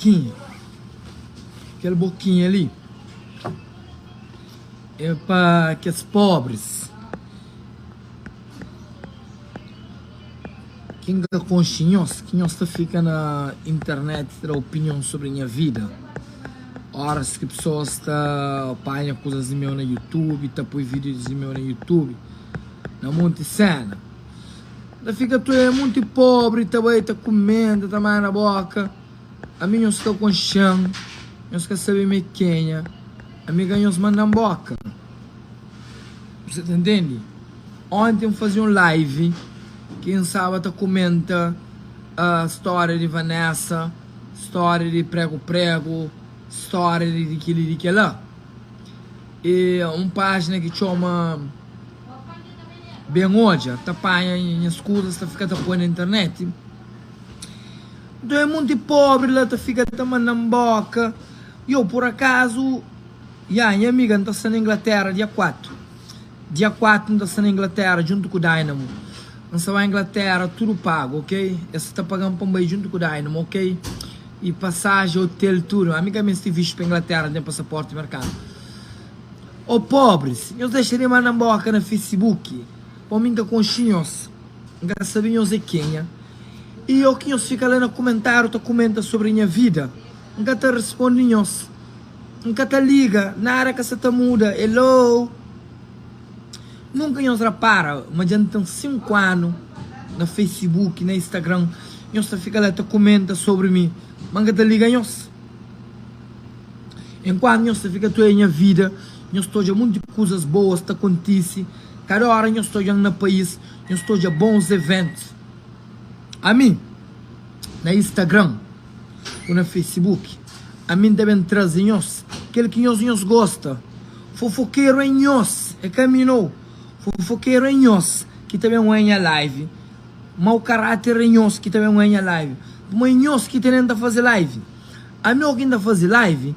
boquinha. Aquela boquinha ali é para que os pobres, quem é consciente, quem fica na internet ter opinião sobre a minha vida. Horas que pessoas apanham coisas de meu no YouTube, põe vídeos de meu no YouTube, na monte cena. Da fica tu é muito pobre, também tá comendo, tá mais na boca. A mim eu estou com chão, eu estou sabendo me quenha, a mim ganhou os mandam boca. Você tá entende? Ontem eu fazia um live, quem sabe tá comenta a história de Vanessa, história de prego, história de aquilo lá. E uma página que chama bem hoje, tá apanha em escuras, tá ficando põe na internet. Então é muito pobre lá, tá ficando mandando boca. E eu por acaso, minha amiga não tá na Inglaterra dia 4. Dia 4 não tá na Inglaterra junto com o Dynamo. Não se vai à Inglaterra, tudo pago, ok? Essa tá pagando para um beijo junto com o Dynamo, ok? E passagem, hotel, tudo. A amiga minha se visto para Inglaterra, tem passaporte marcado. Ô pobres, eu deixaria mandar boca no Facebook. Para mim que conchinhos, não sabiam quem é. E eu que fica lá no comentário, tá comenta sobre a minha vida. Nunca te responde, nunca te liga, nada que você te muda, hello. Nunca nos repara, mas já tem 5 anos no Facebook, no Instagram, nós fica lá, te comenta sobre mim, mas nunca te liga, enquanto nós fica toda a minha vida, nós estou a muitas coisas boas que acontecem, cada hora nós estou no país, nós estou a bons eventos. A mim, no Instagram, ou no Facebook, a mim devem trazer nós, aquele que nós gosta, fofoqueiro em nós, é caminhou, fofoqueiro em nós, que também é a live, mau caráter em nós, que também é a live, mas nós que tenta fazer live, a mim que ainda fazer live,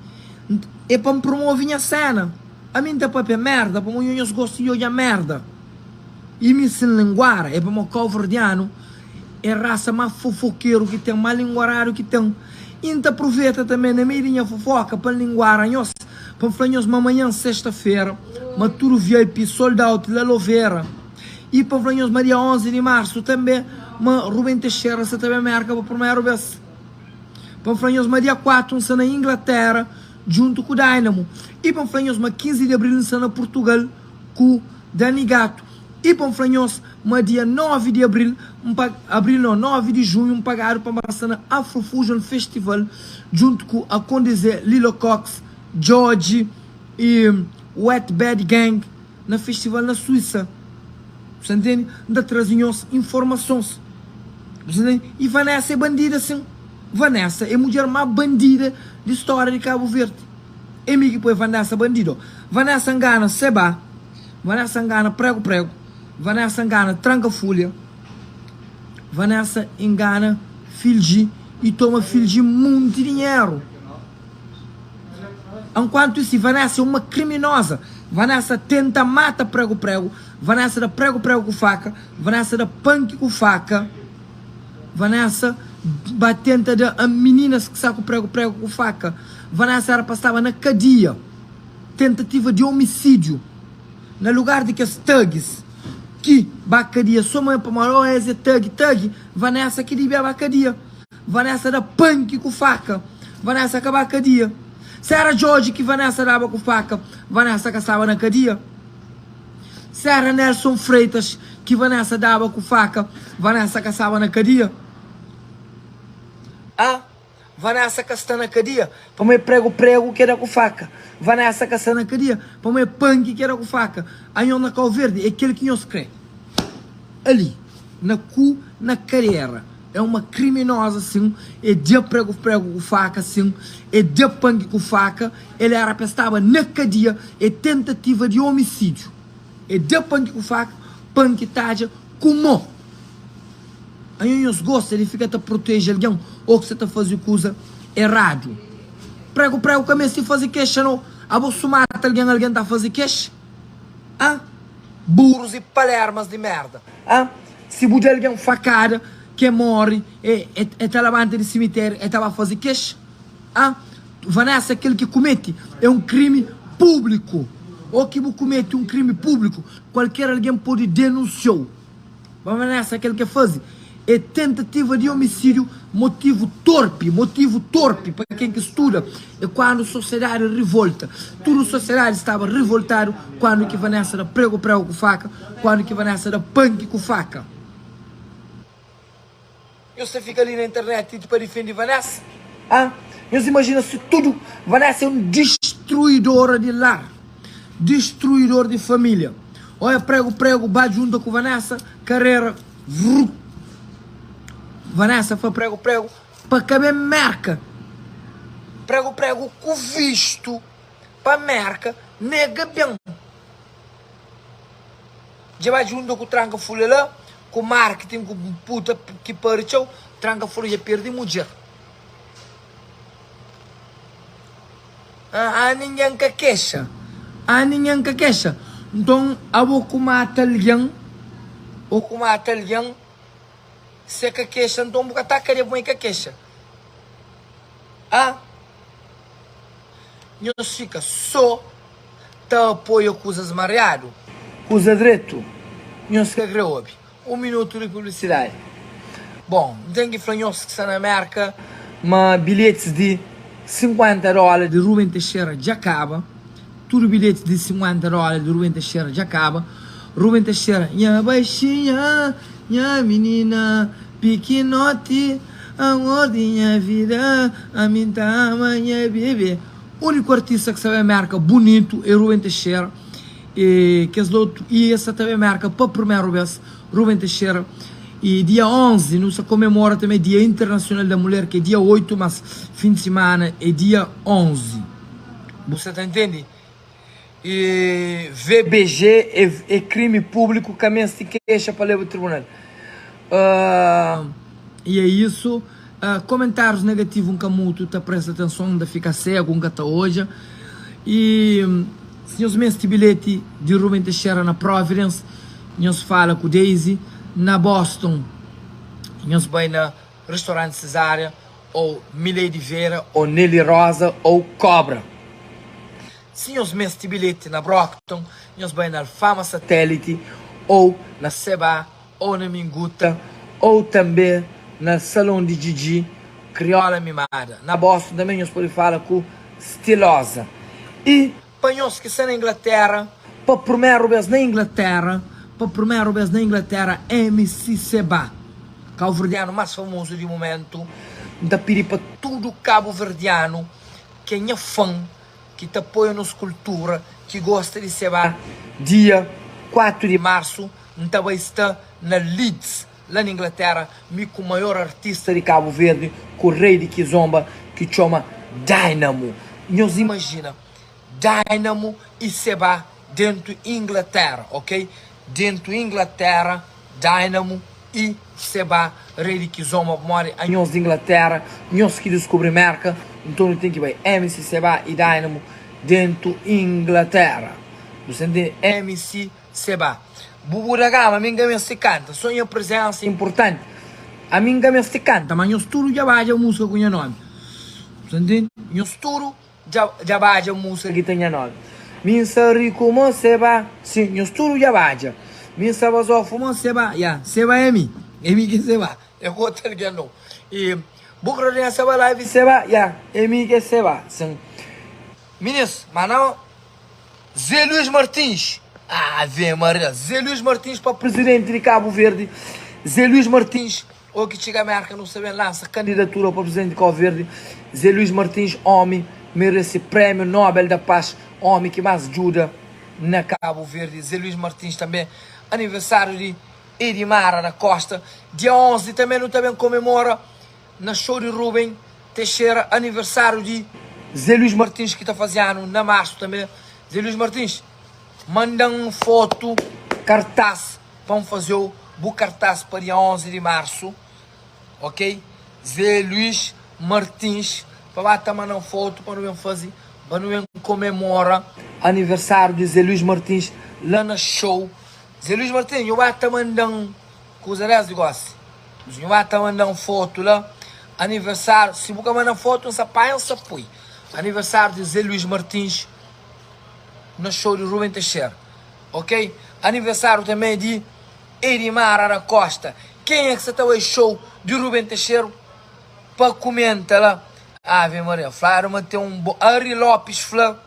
é para me promover a cena, a mim tá para merda, para mim nós gostam de merda, e me sem linguar, é para me calverdiano, é raça mais fofoqueiro que tem, mais linguarário que tem. E então aproveita também na meirinha fofoca para linguar a nós. Para falar nós amanhã, sexta-feira, maturo VIP, sold out, lá Loveira. E para falar nós dia 11 de março também, Rubem Teixeira, você também marca para a primeira vez. Para falar nós dia 4, na Inglaterra, junto com o Dynamo. E para falar nós 15 de abril, na Portugal, com o Dani Gato. E para nós, dia 9 de abril, 9 de junho, pagaram para a Afrofusion Festival, junto com a Condizé, Lilo Cox, George e Wet Bad Gang, no festival na Suíça. Você entende? Da trazem-nos informações. Você entende? E Vanessa é bandida, sim. Vanessa é a mulher mais bandida de história de Cabo Verde. E me que põe Vanessa bandido. Vanessa engana Seba. Vanessa engana prego. Vanessa engana tranca-folha. Vanessa engana filgi e toma filgi muito dinheiro. Enquanto isso, Vanessa é uma criminosa. Vanessa tenta matar prego. Vanessa dá prego com faca. Vanessa dá punk com faca. Vanessa tenta de meninas que sacam prego com faca. Vanessa era passava na cadeia. Tentativa de homicídio. No lugar de que as thugs que bacadia, sua mãe para uma é thug, Vanessa que devia bacadia, Vanessa da punk com faca, Vanessa com a bacadia. Se era George que Vanessa dava com faca, Vanessa caçava na cadeia. Se era Nelson Freitas que Vanessa dava com faca, Vanessa caçava na cadeia. Vanessa caçava na cadeia, para mim prego que era com faca. Vanessa caçava na cadeia, para mim punk que era com faca. Aí na Cal Verde é aquele que nós crê. Ali, na carreira, é uma criminosa, assim, é de prego com faca, assim, é de punk com faca, ele era estava na cadeia, é tentativa de homicídio, é de punk com faca, punk taja, como? Aí nós gosta, ele fica a proteger alguém, ou que você está fazendo coisa errado. Prego, que se fazer queixa, não, a você mata alguém está fazendo queixa? Burros e palermas de merda. Se puder alguém facada que morre e tá levantando de cemitério e estava a fazer queixa, Ah, Vanessa, aquele que comete é um crime público. Ou que comete um crime público, qualquer alguém pode denunciar. Vanessa, aquele que faz é tentativa de homicídio, motivo torpe para quem que estuda. É quando a sociedade revolta. Toda a sociedade estava revoltado quando que Vanessa era prego com faca, quando que Vanessa era punk com faca. E você fica ali na internet e para defender Vanessa? Ah? Você imagina se tudo, Vanessa é um destruidor de lar, destruidor de família. Olha, prego, bate junto com Vanessa, carreira, Vanessa foi prego, para caber merca. Prego, com visto, para merca, nega bem. Já vai junto com o tranca folha lá, com marketing, com puta que partiu, tranca folha já perde mulher. Ninguém que queixa. Então, eu vou matar alguém, se que queixa, então vou estar querendo bem que queixa. Não fica só tá apoio coisas mareado, coisa direito. Não se grave. 1 minuto de publicidade. Bom, tem que falar que está na América, mas bilhetes de $50 de Rubem Teixeira já acaba. Tudo bilhete de $50 de Rubem Teixeira já acaba. Rubem Teixeira, minha baixinha, minha menina, pequenote, amor de minha vida, a minha minha bebê. O único artista que sabe a marca bonito é Rubem Teixeira. E essa também marca para a primeira vez, Rubem Teixeira. E dia 11, não se comemora também Dia Internacional da Mulher, que é dia 8, mas fim de semana é dia 11. Você tá entendendo? E VBG é crime público, caminho se queixa para levar ao tribunal. E é isso. Comentários negativos, um camuto, tá presta atenção, ainda fica cego, um gata hoje. E se os meus bilhete de Rubem Teixeira na Providence, nós fala com Daisy. Na Boston, nós vai na Restaurante Cesária, ou Milady Vera, ou Nelly Rosa, ou Cobra. Se nós menos bilhete na Brockton, nós vai na Fama Satélite, ou na Seba, ou na Minguta, ou também na Salão de Gigi, Crioula Mimada. Na Boston também nós podemos falar com Stilosa. E para nós que estão na Inglaterra, para a primeira vez na Inglaterra, MC Seba, cabo-verdiano mais famoso de momento, da pedir para todo cabo-verdiano que é fã, que te apoia na cultura, que gosta de Seba, dia 4 de março, então vai estar na Leeds, lá na Inglaterra, com o maior artista de Cabo Verde, com o rei de Kizomba, que chama Dynamo. Nós imagina, Dynamo e Seba dentro da Inglaterra, ok? Dentro da Inglaterra, Dynamo e Seba, rei de Kizomba, mora em nós de Inglaterra, nós que descobre marca, então tem que ver MC Seba e Dynamo dentro da Inglaterra. Você entende? MC Seba. Bubu da Gama, a minha se canta, sonha presença importante. A minha se canta, mas nós tudo já vai a música com o nome. Você entende? Nós tudo já vai a música que tem nome. Min rico mo Seba, sim, nós tudo já vai. Min sabazofo mo Seba, Seba é mi que Seba, eu vou ter que não. E bucro Seba live Seba, é mi que Seba, sim. Meninos, mas não, Zé Luís Martins, Ave Maria, Zé Luís Martins para presidente de Cabo Verde, Zé Luís Martins, o que chega a marca, não sabem, lança candidatura para presidente de Cabo Verde, Zé Luís Martins, homem, merece prêmio Nobel da Paz, homem que mais ajuda na Cabo Verde. Zé Luís Martins também, aniversário de Edmara da Costa, dia 11 também comemora na show de Rubem Teixeira, aniversário de Zé Luís Martins que está fazendo na março também. Zé Luís Martins, manda uma foto, cartaz, vamos fazer o cartaz para dia 11 de março, ok? Zé Luís Martins, para bater uma foto, para não fazer, para não comemora aniversário de Zé Luís Martins lá na show. Zé Luís Martins, eu vou te mandar coisa dessa negócio. Eu vou te mandar uma foto lá, aniversário, se você mandar foto, não apanha, não põe. Aniversário de Zé Luís Martins, no show de Rubem Teixeira, ok? Aniversário também de Erimar Aracosta. Quem é que está no show de Rubem Teixeira? Para comentar lá. Ave Maria, Flávio mateu Ari Lopes, Flávio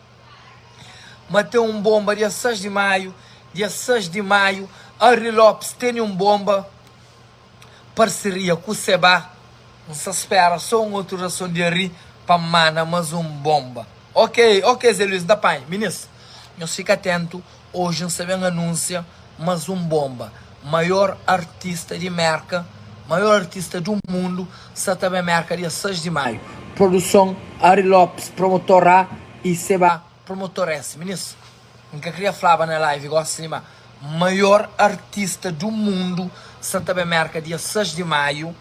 mateu bomba dia 6 de maio. Dia 6 de maio, Ari Lopes tem bomba. Parceria com o Seba. Não se espera só outra ração de Ari para mana mais bomba. Ok, Zé Luís, da pai, ministro. Nós fica atento. Hoje não sabemos anúncio, mas bomba. Maior artista de merca, maior artista do mundo, está também merca dia 6 de maio. Produção Ari Lopes, promotor A e Seba, promotor S. Ministro, nunca queria falar na live, gosto de maior artista do mundo, Santa Bemerca, dia 6 de maio,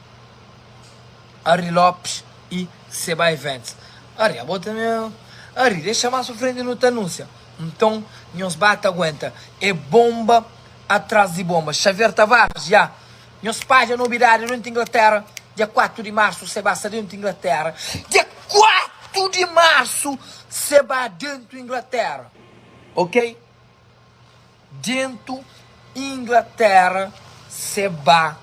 Ari Lopes e Seba Events. Ari, bota meu. Ari, deixa mais frente no anúncio. Então, nós bate aguenta. É bomba atrás de bomba. Xavier Tavares, já. Nós página novidade dentro da Inglaterra. Dia 4 de março, Seba está dentro da Inglaterra. Dia 4 de março, Seba dentro da Inglaterra. Ok? Dentro da Inglaterra, Seba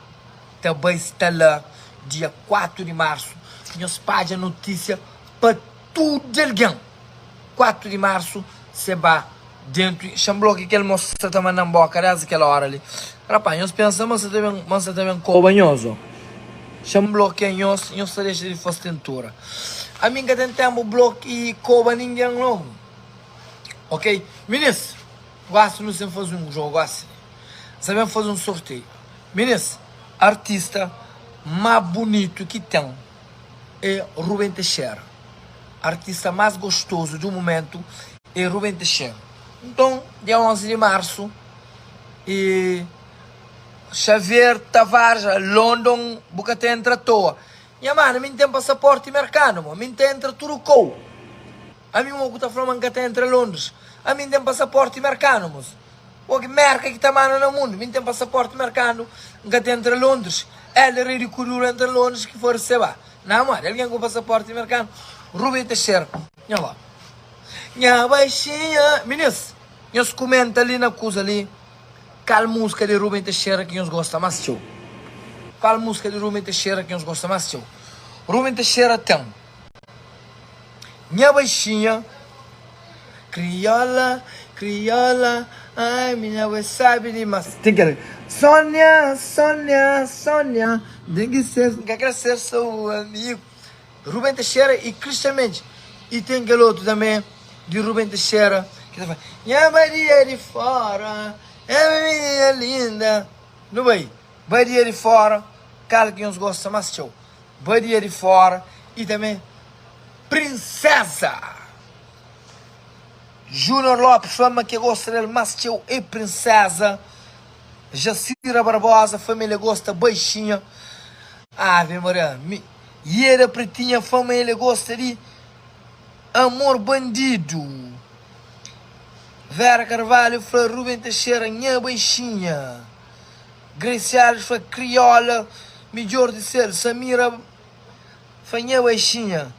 também está lá. Dia 4 de março. Nós página notícia para tudo alguém. 4 de março, Seba dentro. Chamou que aquele moço está mandando boca, desde aquela hora ali. Rapaz, nós pensamos que você também cobanhoso. Chamou que nós deixa de fazer tentura. A mim que tentamos bloco e coba ninguém não. Ok? Ministro, gosto de fazer jogo assim. Sabemos fazer sorteio. Ministro, artista mais bonito que tem é Rubem Teixeira. Artista mais gostoso do momento é Rubem Teixeira. Então, dia 11 de março, e Xavier Tavares, London, Bucate entra à toa. Minha mãe, não tem passaporte americano, não tem entra Turco. A mim, o que está falando que entra Londres. A mim tem passaporte americano, mas o que merca que está no mundo, não tem passaporte americano, que entra Londres. Ela é ridículo entre Londres que for Seba. Não, mano, alguém com passaporte americano. Rubem Teixeira, olha lá. Minha baixinha. Ministro, nós comenta ali na coisa ali. Qual música de Rubem Teixeira que nós gosta mais show? Qual música de Rubem Teixeira que nós gosta mais show? Rubem Teixeira tem Minha baixinha. Crioula, crioula. Ai, minha vai sabe de mas. Tem que Sônia, Sônia, Sônia. Tem que quer ser seu amigo. Rubem Teixeira e Christian Mendes. E tem aquele outro também, de Rubem Teixeira, que tá falando, minha Maria de fora, é minha linda. Não vai? Maria de fora, cara que nos gosta mais show. Maria de fora e também Princesa. Júnior Lopes, fama que gosta dele mais show e Princesa. Jacira Barbosa, família gosta baixinha. Ave Maria, e era pretinha, fama ele gosta de Amor Bandido. Vera Carvalho foi Rubem Teixeira, minha baixinha. Grace Alves foi Crioula, melhor de ser. Samira foi minha baixinha.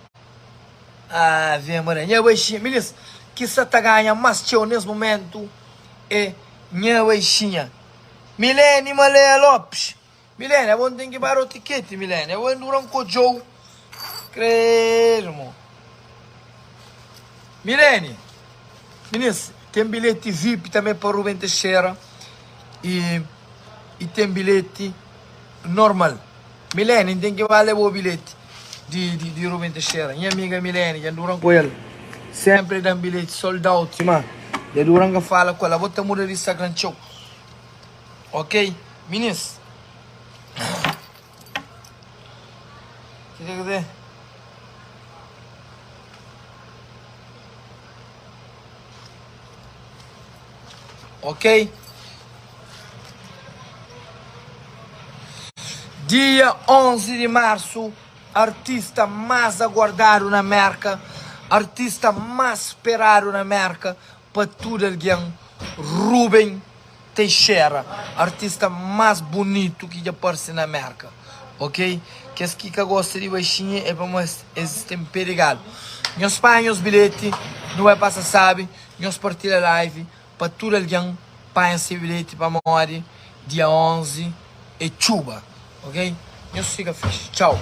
Ave Maria, minha baixinha. Ministro, que se está ganhando mais show nesse momento é minha baixinha. Milene Malé Lopes. Milene, é bom ter que parar o tiquete, Milene. É bom durar um cojo. Creio. Milene, ministro, tem bilhete VIP também para Rubem Teixeira. E tem bilhete normal. Milene, tem que valer o bilhete de Rubem Teixeira. Minha amiga Milene, já duram com ele. Sempre dá bilhete sold out, mano. Já duram que fala com ela. Vou ter mudar de Instagram show. Ok? Ministro. Que tem que ter? Ok? Dia 11 de março, artista mais aguardado na América, artista mais esperado na América, para tudo alguém, Rubem Teixeira, artista mais bonito que já aparece na América, ok? que as que gosta de baixinha é para nós existem perigo. Nós pagamos bilhete, não é passar sabe, nós partilha live, para todo alguém paga esse bilhete para morrer dia 11 e chuva, ok? Nós fica fixe, tchau.